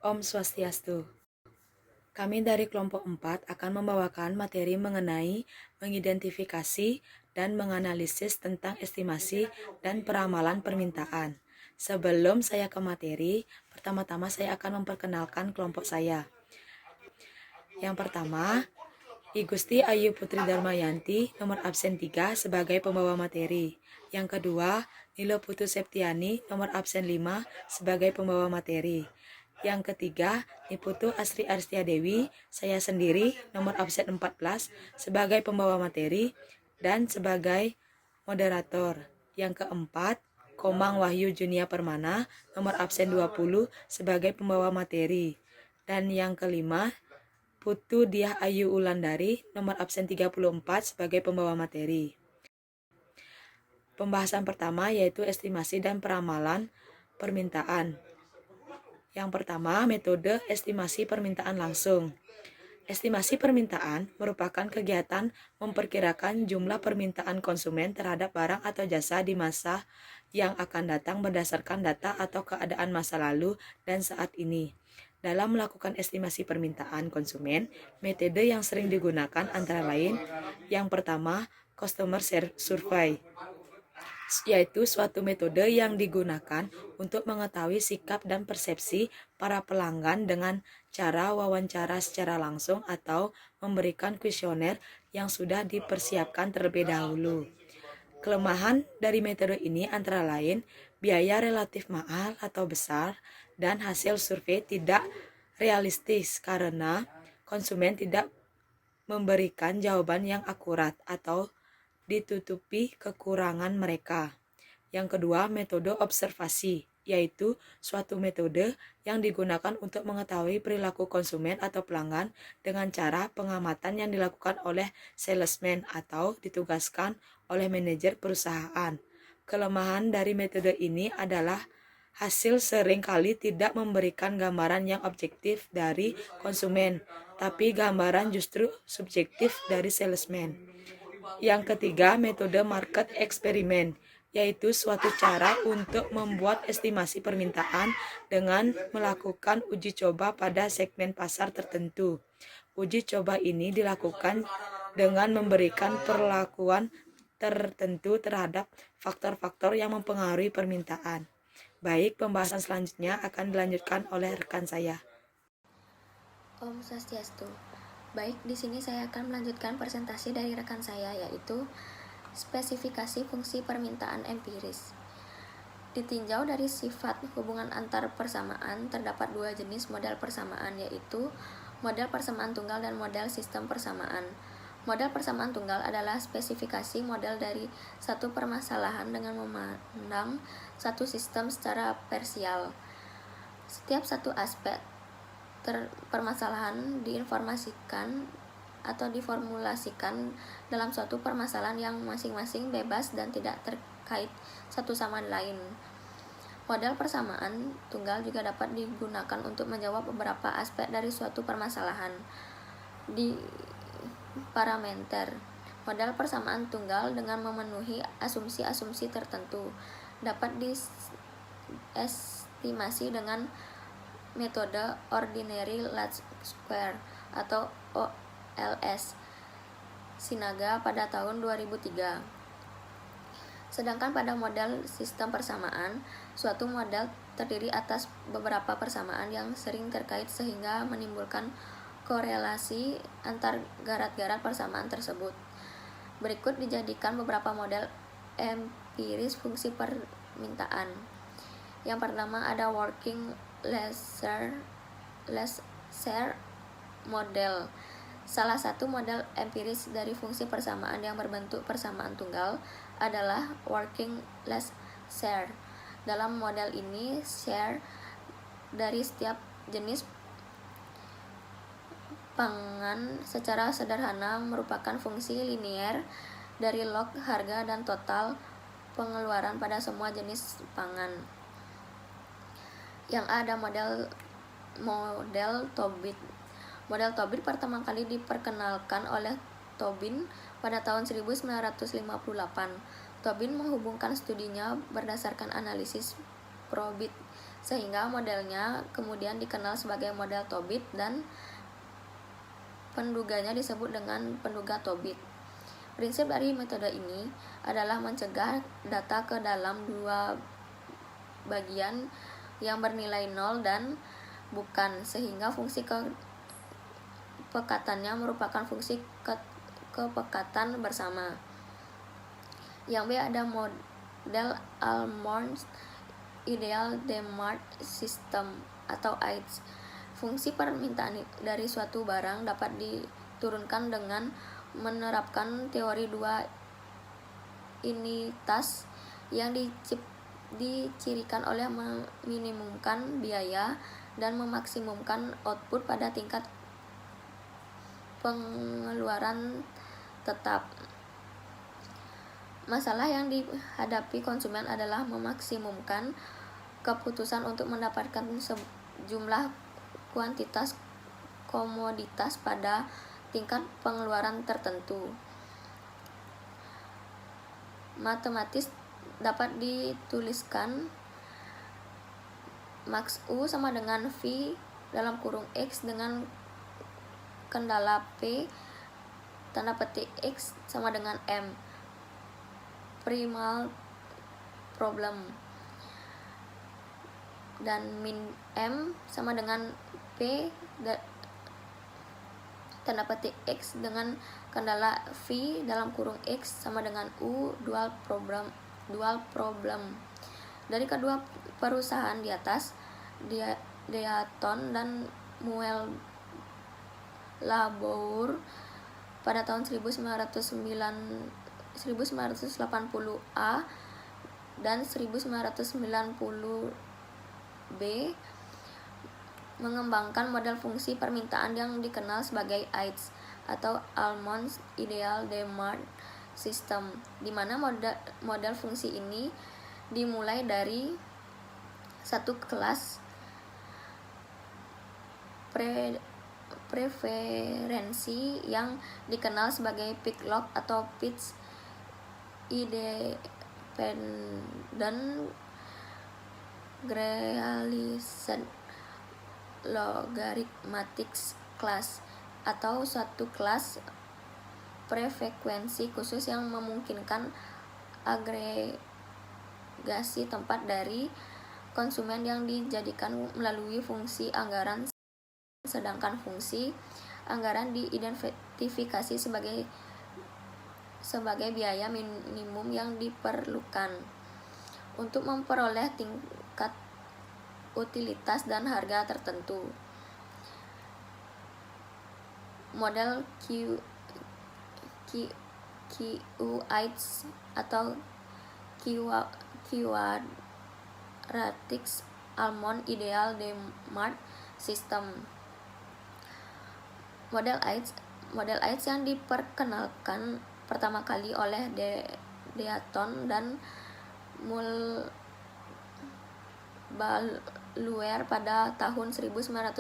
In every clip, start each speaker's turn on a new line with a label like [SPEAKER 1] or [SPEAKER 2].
[SPEAKER 1] Om Swastiastu. Kami dari kelompok 4 akan membawakan materi mengenai mengidentifikasi dan menganalisis tentang estimasi dan peramalan permintaan. Sebelum saya ke materi, pertama-tama saya akan memperkenalkan kelompok saya. Yang pertama, I Gusti Ayu Putri Darmayanti, nomor absen 3 sebagai pembawa materi. Yang kedua, Nilo Putu Septiani, nomor absen 5 sebagai pembawa materi. Yang ketiga, Niputu Asri Arstia Dewi, saya sendiri, nomor absen 14 sebagai pembawa materi dan sebagai moderator. Yang keempat, Komang Wahyu Junia Permana, nomor absen 20 sebagai pembawa materi. Dan yang kelima, Putu Diah Ayu Ulandari, nomor absen 34 sebagai pembawa materi. Pembahasan pertama yaitu estimasi dan peramalan permintaan. Yang pertama, metode estimasi permintaan langsung. Estimasi permintaan merupakan kegiatan memperkirakan jumlah permintaan konsumen terhadap barang atau jasa di masa yang akan datang berdasarkan data atau keadaan masa lalu dan saat ini. Dalam melakukan estimasi permintaan konsumen, metode yang sering digunakan antara lain yang pertama, customer survey, yaitu suatu metode yang digunakan untuk mengetahui sikap dan persepsi para pelanggan dengan cara wawancara secara langsung atau memberikan kuesioner yang sudah dipersiapkan terlebih dahulu. Kelemahan dari metode ini antara lain biaya relatif mahal atau besar dan hasil survei tidak realistis karena konsumen tidak memberikan jawaban yang akurat atau ditutupi kekurangan mereka. Yang kedua, metode observasi, yaitu suatu metode yang digunakan untuk mengetahui perilaku konsumen atau pelanggan dengan cara pengamatan yang dilakukan oleh salesman atau ditugaskan oleh manajer perusahaan. Kelemahan dari metode ini adalah hasil seringkali tidak memberikan gambaran yang objektif dari konsumen, tapi gambaran justru subjektif dari salesman. Yang ketiga, metode market experiment, yaitu suatu cara untuk membuat estimasi permintaan dengan melakukan uji coba pada segmen pasar tertentu. Uji coba ini dilakukan dengan memberikan perlakuan tertentu terhadap faktor-faktor yang mempengaruhi permintaan. Baik, pembahasan selanjutnya akan dilanjutkan oleh rekan saya.
[SPEAKER 2] Om Swastiastu. Baik, di sini saya akan melanjutkan presentasi dari rekan saya, yaitu spesifikasi fungsi permintaan empiris. Ditinjau dari sifat hubungan antar persamaan, terdapat dua jenis model persamaan, yaitu model persamaan tunggal dan model sistem persamaan. Model persamaan tunggal adalah spesifikasi model dari satu permasalahan dengan memandang satu sistem secara parsial. Setiap satu aspek permasalahan diinformasikan atau diformulasikan dalam suatu permasalahan yang masing-masing bebas dan tidak terkait satu sama lain. Model persamaan tunggal juga dapat digunakan untuk menjawab beberapa aspek dari suatu permasalahan. Di parameter model persamaan tunggal dengan memenuhi asumsi-asumsi tertentu dapat diestimasi dengan metode Ordinary Least Square atau OLS Sinaga pada tahun 2003. Sedangkan pada model sistem persamaan, suatu model terdiri atas beberapa persamaan yang sering terkait sehingga menimbulkan korelasi antar garat-garat persamaan tersebut. Berikut dijadikan beberapa model empiris fungsi permintaan. Yang pertama ada working lesser model. Salah satu model empiris dari fungsi persamaan yang berbentuk persamaan tunggal adalah working lesser. Dalam model ini, share dari setiap jenis pangan secara sederhana merupakan fungsi linier dari log harga dan total pengeluaran pada semua jenis pangan. Yang ada model Tobit. Model Tobit pertama kali diperkenalkan oleh Tobin pada tahun 1958. Tobin menghubungkan studinya berdasarkan analisis probit sehingga modelnya kemudian dikenal sebagai model Tobit dan penduganya disebut dengan penduga Tobit. Prinsip dari metode ini adalah mencegah data ke dalam dua bagian yang bernilai 0 dan bukan, sehingga fungsi kepekatannya merupakan fungsi kepekatan bersama. Yang B ada model Almond Ideal Demand System atau AIDS. Fungsi permintaan dari suatu barang dapat diturunkan dengan menerapkan teori dua initas yang dicirikan oleh meminimumkan biaya dan memaksimumkan output pada tingkat pengeluaran tetap. Masalah yang dihadapi konsumen adalah memaksimumkan keputusan untuk mendapatkan sejumlah kuantitas komoditas pada tingkat pengeluaran tertentu. Matematis dapat dituliskan max U sama dengan V dalam kurung X dengan kendala P tanda petik X sama dengan M primal problem, dan min M sama dengan P tanda petik X dengan kendala V dalam kurung X sama dengan U dual problem. Dari kedua perusahaan di atas, Deaton dan Muel Labour pada tahun 1980A dan 1990B mengembangkan model fungsi permintaan yang dikenal sebagai AIDS atau Almond's Ideal Demand System, di mana model fungsi ini dimulai dari satu kelas preferensi yang dikenal sebagai pick lock atau pitch independent generalized logarithmic class, atau suatu kelas prefrekuensi khusus yang memungkinkan agregasi tempat dari konsumen yang dijadikan melalui fungsi anggaran, sedangkan fungsi anggaran diidentifikasi sebagai biaya minimum yang diperlukan untuk memperoleh tingkat utilitas dan harga tertentu. Model QAIDS atau Quadratic Almond Ideal Demand System. Model AIDS yang diperkenalkan pertama kali oleh Deaton dan Baluer pada tahun 1980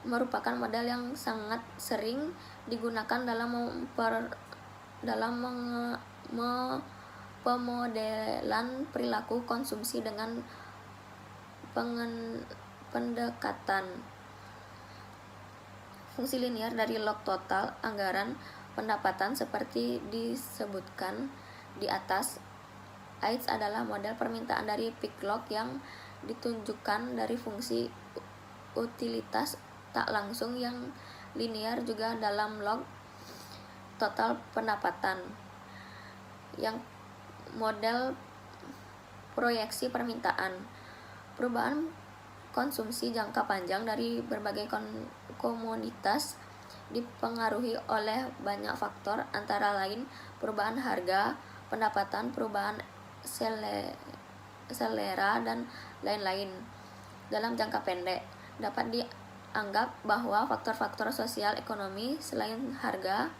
[SPEAKER 2] merupakan model yang sangat sering digunakan dalam pemodelan perilaku konsumsi dengan pendekatan fungsi linear dari log total anggaran pendapatan seperti disebutkan di atas. AIDS adalah model permintaan dari pick lock yang ditunjukkan dari fungsi utilitas tak langsung yang linear juga dalam log total pendapatan. Yang model proyeksi permintaan, perubahan konsumsi jangka panjang dari berbagai komoditas dipengaruhi oleh banyak faktor, antara lain perubahan harga, pendapatan, perubahan selera, dan lain-lain. Dalam jangka pendek, dapat dianggap bahwa faktor-faktor sosial ekonomi selain harga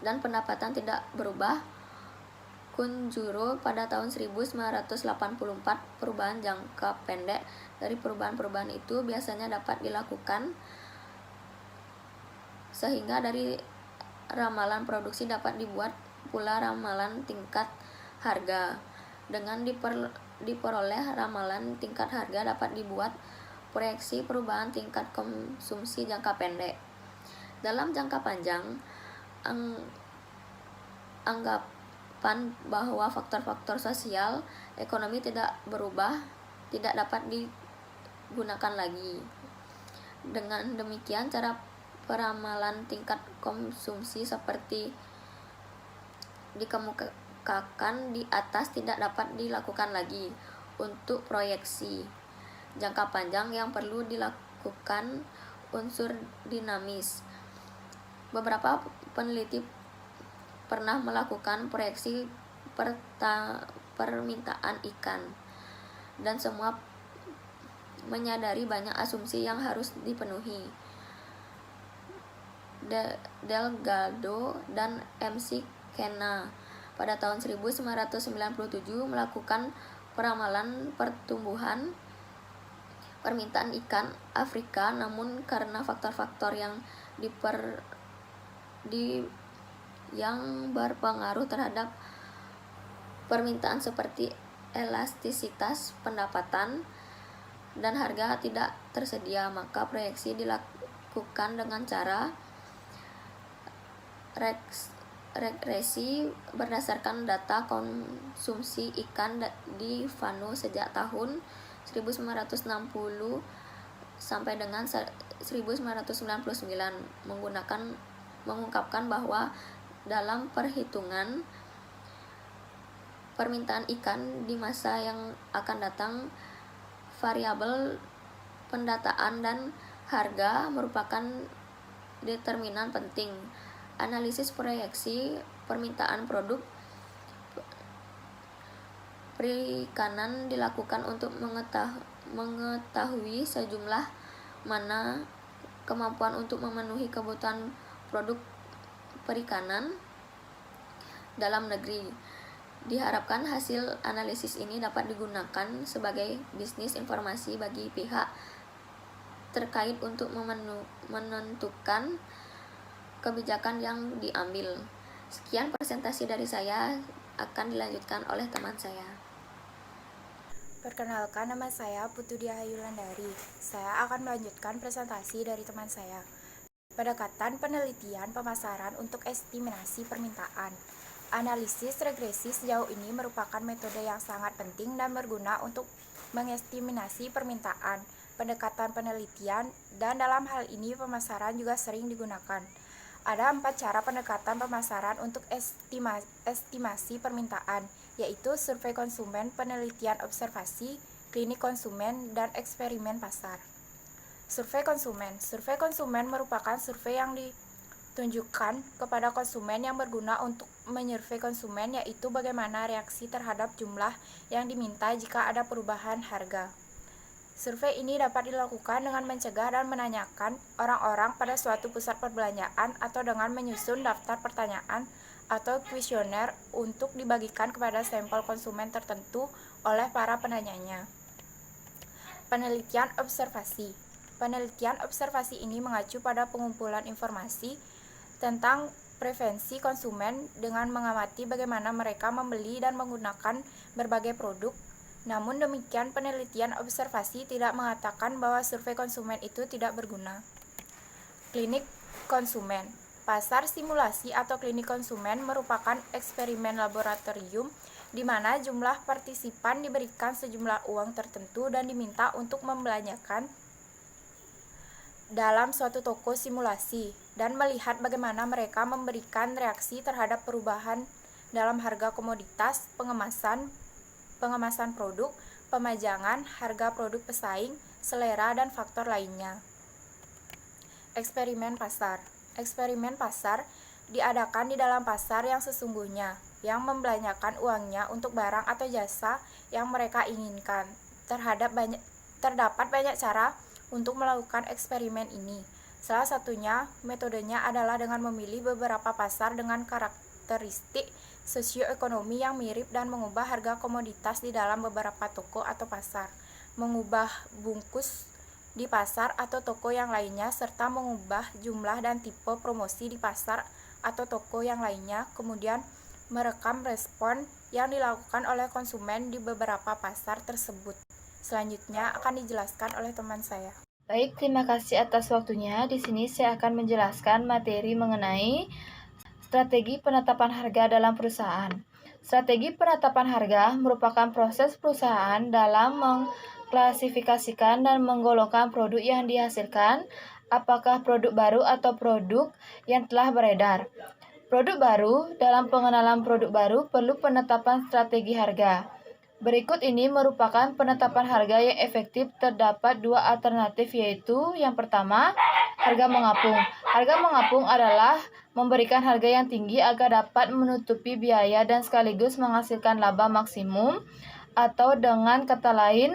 [SPEAKER 2] dan pendapatan tidak berubah. Kunjuro pada tahun 1984, perubahan jangka pendek dari perubahan-perubahan itu biasanya dapat dilakukan, sehingga dari ramalan produksi dapat dibuat pula ramalan tingkat harga. Dengan diperoleh ramalan tingkat harga dapat dibuat proyeksi perubahan tingkat konsumsi jangka pendek. Dalam jangka panjang, anggapan bahwa faktor-faktor sosial ekonomi tidak berubah tidak dapat digunakan lagi. Dengan demikian, cara peramalan tingkat konsumsi seperti dikemukakan di atas tidak dapat dilakukan lagi. Untuk proyeksi jangka panjang yang perlu dilakukan unsur dinamis. Beberapa peneliti pernah melakukan proyeksi permintaan ikan, dan semua menyadari banyak asumsi yang harus dipenuhi. Delgado dan MC Kenna pada tahun 1997 melakukan peramalan pertumbuhan permintaan ikan Afrika, namun karena faktor-faktor yang berpengaruh terhadap permintaan seperti elastisitas pendapatan dan harga tidak tersedia, maka proyeksi dilakukan dengan cara regresi berdasarkan data konsumsi ikan di Vanuatu sejak tahun 1960 sampai dengan 1999, mengungkapkan bahwa dalam perhitungan permintaan ikan di masa yang akan datang, variabel pendataan dan harga merupakan determinan penting. Analisis proyeksi permintaan produk perikanan dilakukan untuk mengetahui sejumlah mana kemampuan untuk memenuhi kebutuhan produk perikanan dalam negeri. Diharapkan hasil analisis ini dapat digunakan sebagai bisnis informasi bagi pihak terkait untuk menentukan kebijakan yang diambil. Sekian presentasi dari saya, akan dilanjutkan oleh teman saya.
[SPEAKER 3] Perkenalkan, nama saya Putu Diah Yulandari. Saya akan melanjutkan presentasi dari teman saya. Pendekatan penelitian pemasaran untuk estimasi permintaan. Analisis regresi sejauh ini merupakan metode yang sangat penting dan berguna untuk mengestimasi permintaan, pendekatan penelitian, dan dalam hal ini pemasaran juga sering digunakan. Ada 4 cara pendekatan pemasaran untuk estimasi permintaan, yaitu survei konsumen, penelitian observasi, klinik konsumen, dan eksperimen pasar. Survei konsumen. Survei konsumen merupakan survei yang ditunjukkan kepada konsumen yang berguna untuk menyurvei konsumen, yaitu bagaimana reaksi terhadap jumlah yang diminta jika ada perubahan harga. Survei ini dapat dilakukan dengan mencegah dan menanyakan orang-orang pada suatu pusat perbelanjaan atau dengan menyusun daftar pertanyaan atau kuesioner untuk dibagikan kepada sampel konsumen tertentu oleh para penanyanya. Penelitian observasi. Penelitian observasi ini mengacu pada pengumpulan informasi tentang preferensi konsumen dengan mengamati bagaimana mereka membeli dan menggunakan berbagai produk. Namun demikian, penelitian observasi tidak mengatakan bahwa survei konsumen itu tidak berguna. Klinik konsumen. Pasar simulasi atau klinik konsumen merupakan eksperimen laboratorium di mana jumlah partisipan diberikan sejumlah uang tertentu dan diminta untuk membelanjakan dalam suatu toko simulasi dan melihat bagaimana mereka memberikan reaksi terhadap perubahan dalam harga komoditas, pengemasan produk, pemajangan, harga produk pesaing, selera, dan faktor lainnya. Eksperimen pasar. Eksperimen pasar diadakan di dalam pasar yang sesungguhnya, yang membelanjakan uangnya untuk barang atau jasa yang mereka inginkan. Terdapat banyak cara untuk melakukan eksperimen ini. Salah satunya, metodenya adalah dengan memilih beberapa pasar dengan karakteristik sosioekonomi yang mirip dan mengubah harga komoditas di dalam beberapa toko atau pasar, mengubah bungkus di pasar atau toko yang lainnya, serta mengubah jumlah dan tipe promosi di pasar atau toko yang lainnya, kemudian merekam respon yang dilakukan oleh konsumen di beberapa pasar tersebut. Selanjutnya akan dijelaskan oleh teman saya.
[SPEAKER 4] Baik, terima kasih atas waktunya. Di sini saya akan menjelaskan materi mengenai strategi penetapan harga dalam perusahaan. Strategi penetapan harga merupakan proses perusahaan dalam mengklasifikasikan dan menggolongkan produk yang dihasilkan, apakah produk baru atau produk yang telah beredar. Produk baru, dalam pengenalan produk baru perlu penetapan strategi harga. Berikut ini merupakan penetapan harga yang efektif. Terdapat dua alternatif, yaitu yang pertama, harga mengapung. Harga mengapung adalah memberikan harga yang tinggi agar dapat menutupi biaya dan sekaligus menghasilkan laba maksimum, atau dengan kata lain,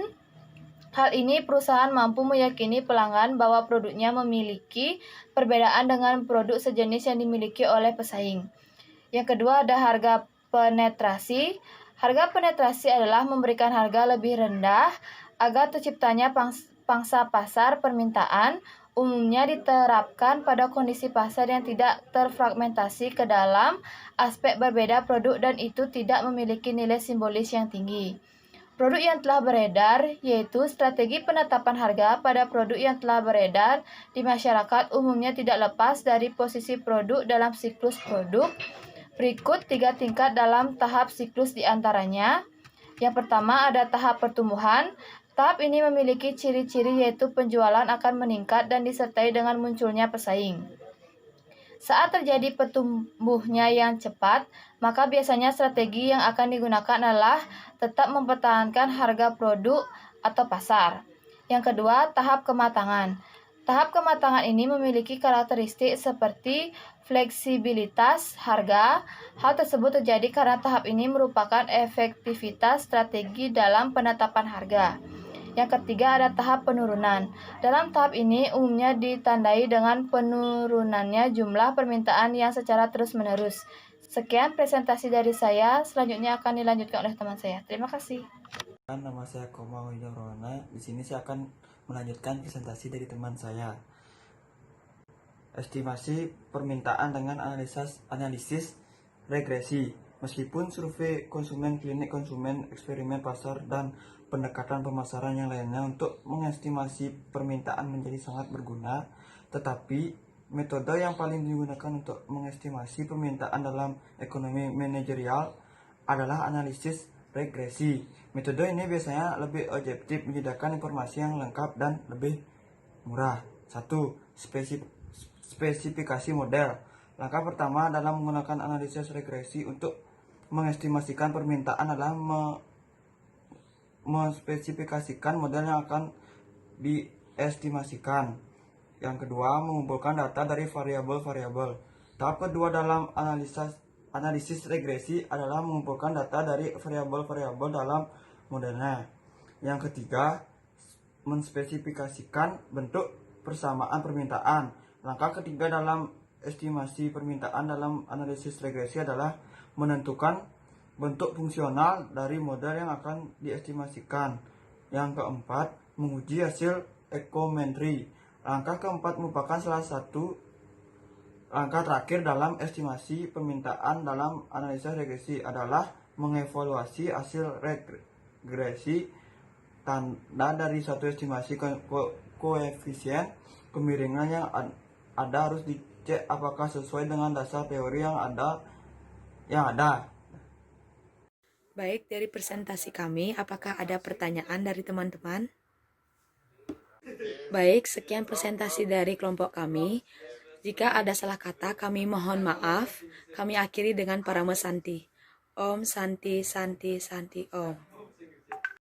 [SPEAKER 4] hal ini perusahaan mampu meyakini pelanggan bahwa produknya memiliki perbedaan dengan produk sejenis yang dimiliki oleh pesaing. Yang kedua ada harga penetrasi. Harga penetrasi adalah memberikan harga lebih rendah agar terciptanya pangsa pasar permintaan. Umumnya diterapkan pada kondisi pasar yang tidak terfragmentasi ke dalam aspek berbeda produk dan itu tidak memiliki nilai simbolis yang tinggi. Produk yang telah beredar, yaitu strategi penetapan harga pada produk yang telah beredar di masyarakat umumnya tidak lepas dari posisi produk dalam siklus produk. Berikut 3 tingkat dalam tahap siklus diantaranya. Yang pertama ada tahap pertumbuhan. Tahap ini memiliki ciri-ciri yaitu penjualan akan meningkat dan disertai dengan munculnya pesaing. Saat terjadi pertumbuhnya yang cepat, maka biasanya strategi yang akan digunakan adalah tetap mempertahankan harga produk atau pasar. Yang kedua, tahap kematangan. Tahap kematangan ini memiliki karakteristik seperti fleksibilitas harga. Hal tersebut terjadi karena tahap ini merupakan efektivitas strategi dalam penetapan harga. Yang ketiga ada tahap penurunan. Dalam tahap ini umumnya ditandai dengan penurunannya jumlah permintaan yang secara terus-menerus. Sekian presentasi dari saya, selanjutnya akan dilanjutkan oleh teman saya. Terima kasih.
[SPEAKER 5] Nama saya Koma Widarona. Di sini saya akan melanjutkan presentasi dari teman saya. Estimasi permintaan dengan analisis regresi. Meskipun survei konsumen, klinik konsumen, eksperimen pasar, dan pendekatan pemasaran yang lainnya untuk mengestimasi permintaan menjadi sangat berguna, tetapi metode yang paling digunakan untuk mengestimasi permintaan dalam ekonomi manajerial adalah analisis regresi. Metode ini biasanya lebih objektif, menyediakan informasi yang lengkap dan lebih murah. 1. Spesifikasi model. Langkah pertama dalam menggunakan analisis regresi untuk mengestimasikan permintaan adalah menspesifikasikan model yang akan diestimasikan. Yang kedua, mengumpulkan data dari variabel-variabel. Tahap kedua dalam analisis regresi adalah mengumpulkan data dari variabel-variabel dalam modelnya. Yang ketiga, menspesifikasikan bentuk persamaan permintaan. Langkah ketiga dalam estimasi permintaan dalam analisis regresi adalah menentukan bentuk fungsional dari model yang akan diestimasikan. Yang keempat, menguji hasil ekonometri. Langkah keempat merupakan salah satu langkah terakhir dalam estimasi permintaan dalam analisis regresi adalah mengevaluasi hasil regresi. Tanda dari suatu estimasi koefisien kemiringan yang ada harus dicek apakah sesuai dengan dasar teori yang ada.
[SPEAKER 1] Baik, dari presentasi kami, apakah ada pertanyaan dari teman-teman? Baik, sekian presentasi dari kelompok kami. Jika ada salah kata, kami mohon maaf. Kami akhiri dengan Parama Santi. Om Santi Santi Santi Om.